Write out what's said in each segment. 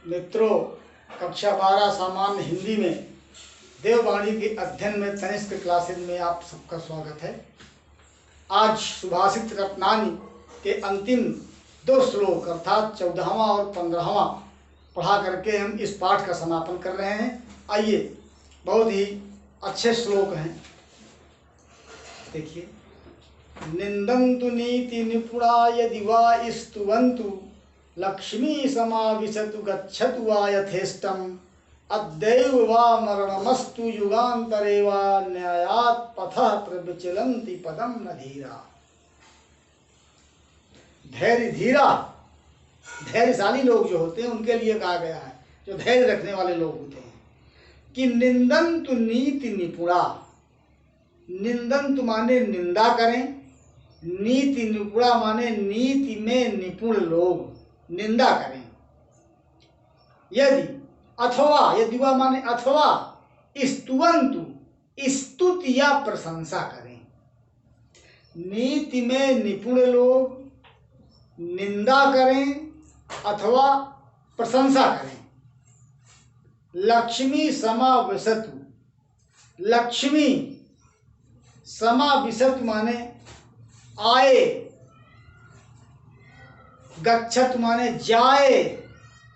मित्रों, कक्षा 12 सामान्य हिंदी में देववाणी के अध्ययन में तनिष्क क्लासेज में आप सबका स्वागत है। आज सुभाषित रत्नानी के अंतिम 2 श्लोक अर्थात 14वां और 15वां पढ़ा करके हम इस पाठ का समापन कर रहे हैं। आइए, बहुत ही अच्छे श्लोक हैं, देखिए। निंदन्तु नीति निपुणा यदि वा स्तुवन्तु लक्ष्मी समाविशतु गच्छतु वा यथेष्टम् अद्यैव वा मरणमस्तु युगान्तरे वा न्यायात् पथः प्रविचलन्ति पदं न धीरा। धैर्यशाली लोग जो होते हैं उनके लिए कहा गया है, जो धैर्य रखने वाले लोग होते हैं, कि निंदन्तु नीति निपुणा। निंदन्तु माने निंदा करें, नीति निपुणा माने नीति में निपुण लोग निंदा करें। यदि अथवा, यदि वा माने अथवा, स्तुवन्तु स्तुति या प्रशंसा करें। नीति में निपुण लोग निंदा करें अथवा प्रशंसा करें। लक्ष्मी समाविशतु, लक्ष्मी समाविशतु माने आए, गच्छत माने जाए,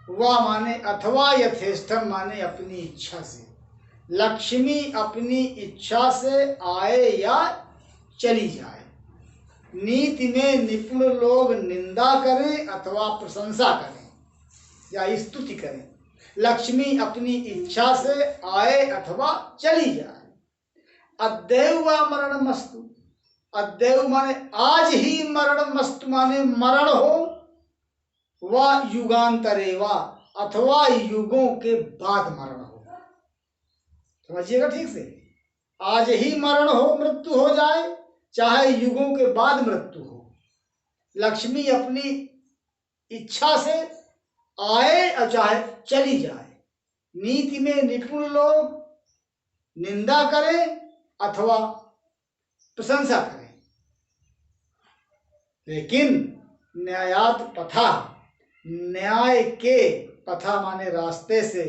वा माने अथवा यथेष्टम माने अपनी इच्छा से। लक्ष्मी अपनी इच्छा से आए या चली जाए। नीति में निपुण लोग निंदा करें अथवा प्रशंसा करें या स्तुति करें। लक्ष्मी अपनी इच्छा से आए अथवा चली जाए। अद्यैव वा मरणमस्तु, अद्यैव माने आज ही, मरणमस्तु माने मरण हो, वा युगांतरे वा अथवा युगों के बाद मरण हो। समझिएगा ठीक से, आज ही मरण हो, मृत्यु हो जाए, चाहे युगों के बाद मृत्यु हो। लक्ष्मी अपनी इच्छा से आए और चाहे चली जाए। नीति में निपुण लोग निंदा करें अथवा प्रशंसा करें, लेकिन न्यायात पथा, न्याय के, पथा माने रास्ते से,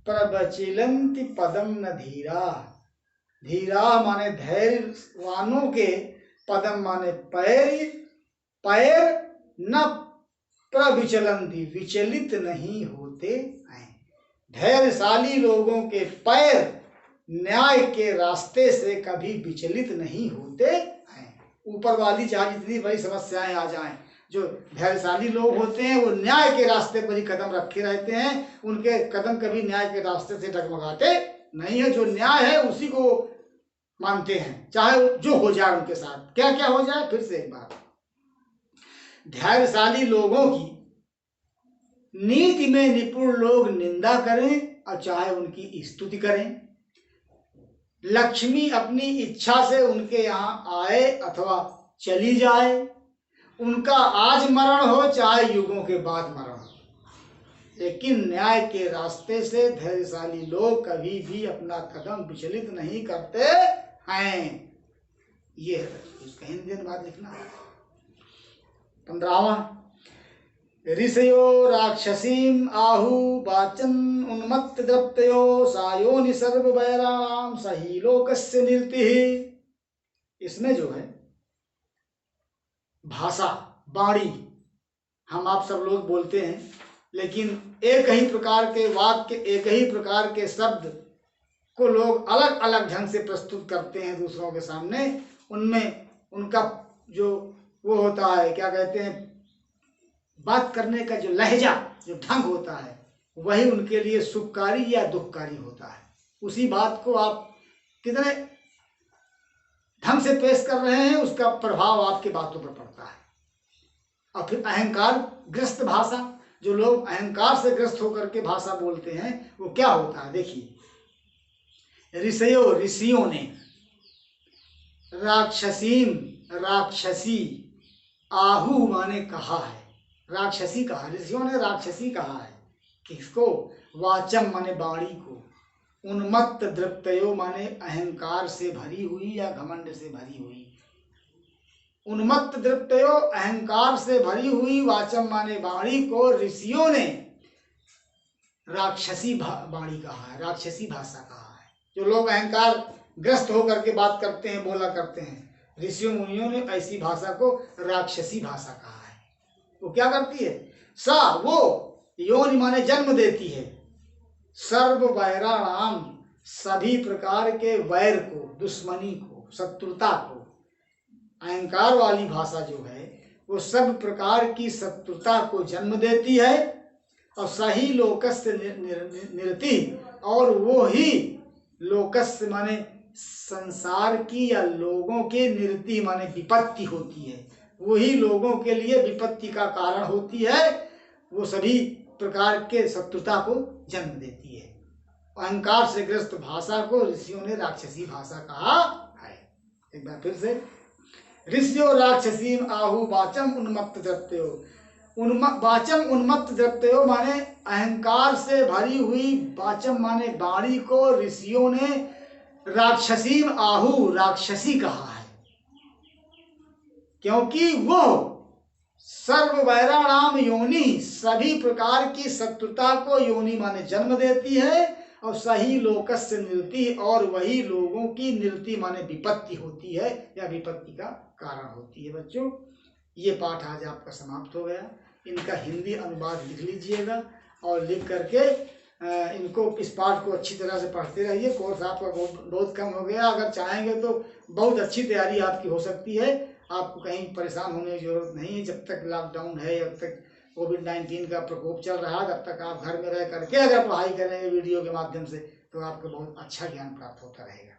प्रवचिलन्ति पदम न धीरा। धीरा माने धैर्यवानों के, पदम माने पैर, पैर न प्रविचलन्ति विचलित नहीं होते हैं। धैर्यशाली लोगों के पैर न्याय के रास्ते से कभी विचलित नहीं होते हैं। ऊपर वाली चाहे जितनी बड़ी समस्याएं आ जाएं, जो धैर्यशाली लोग होते हैं वो न्याय के रास्ते पर ही कदम रखे रहते हैं। उनके कदम कभी न्याय के रास्ते से डगमगाते नहीं है। जो न्याय है उसी को मानते हैं, चाहे जो हो जाए उनके साथ। क्या क्या हो जाए, फिर से एक बार, धैर्यशाली लोगों की नीति में निपुण लोग निंदा करें और चाहे उनकी स्तुति करें। लक्ष्मी अपनी इच्छा से उनके यहाँ आए अथवा चली जाए। उनका आज मरण हो चाहे युगों के बाद मरण हो, लेकिन न्याय के रास्ते से धैर्यशाली लोग कभी भी अपना कदम विचलित नहीं करते हैं। ये है उसका हिंदी में बात लिखना है। 15वां, ऋषयो राक्षसीम आहु वाचन उन्मत्त द्रप्तयो सायोनि सर्व वैराणाम सही लोकस्य नीतिः। इसमें जो है भाषा, वाणी, हम आप सब लोग बोलते हैं, लेकिन एक ही प्रकार के वाक्य, एक ही प्रकार के शब्द को लोग अलग अलग ढंग से प्रस्तुत करते हैं दूसरों के सामने। उनमें उनका जो वो होता है, क्या कहते हैं, बात करने का जो लहजा, जो ढंग होता है, वही उनके लिए सुखकारी या दुखकारी होता है। उसी बात को आप कितने ढंग से पेश कर रहे हैं, उसका प्रभाव आपके बातों पर पड़ता है। और फिर अहंकार ग्रस्त भाषा, जो लोग अहंकार से ग्रस्त होकर के भाषा बोलते हैं, वो क्या होता है, देखिए। ऋषयो, ऋषियों ने, राक्षसीम, राक्षसी, आहु माने कहा है, राक्षसी कहा, ऋषियों ने राक्षसी कहा है। किसको? वाचम माने वाणी को, उन्मत्त दृप्तयो माने अहंकार से भरी हुई या घमंड से भरी हुई। उन्मत्त दृप्तयो अहंकार से भरी हुई, वाचम माने वाणी को ऋषियों ने राक्षसी वाणी कहा है, राक्षसी भाषा कहा है। जो लोग अहंकार ग्रस्त होकर के बात करते हैं, बोला करते हैं, ऋषियों मुनियों ने ऐसी भाषा को राक्षसी भाषा कहा है। वो क्या करती है? सा वो योनि माने जन्म देती है, सर्व वैराणाम सभी प्रकार के वैर को, दुश्मनी को, शत्रुता को। अहंकार वाली भाषा जो है वो सब प्रकार की शत्रुता को जन्म देती है, और सही लोकस्य निरति, और वो ही लोकस्य माने संसार की या लोगों के निरति माने विपत्ति होती है, वही लोगों के लिए विपत्ति का कारण होती है। वो सभी प्रकार के शत्रुता को जन्म देती है। अहंकार से ग्रस्त भाषा को ऋषियों ने राक्षसी भाषा कहा है। एक बार फिर से, ऋषियो राक्षसीम आहु वाचम उन्मत्त द्रप्तयो। वाचम उन्मत्त द्रप्तयो माने अहंकार से भरी हुई वाचम माने वाणी को ऋषियों ने राक्षसीम आहु, राक्षसी कहा है, क्योंकि वो सर्व वैराणाम योनि, सभी प्रकार की शत्रुता को योनि माने जन्म देती है, और सही लोकस्य निरति, और वही लोगों की निरति माने विपत्ति होती है या विपत्ति का कारण होती है। बच्चों, ये पाठ आज आपका समाप्त हो गया। इनका हिंदी अनुवाद लिख लीजिएगा और लिख करके इनको, इस पाठ को अच्छी तरह से पढ़ते रहिए। कोर्स आपका बहुत कम हो गया, अगर चाहेंगे तो बहुत अच्छी तैयारी आपकी हो सकती है। आपको कहीं परेशान होने की जरूरत नहीं है। जब तक लॉकडाउन है, जब तक कोविड-19 का प्रकोप चल रहा, तब तक आप घर में रह करके अगर पढ़ाई करेंगे वीडियो के माध्यम से, तो आपको बहुत अच्छा ज्ञान प्राप्त होता रहेगा।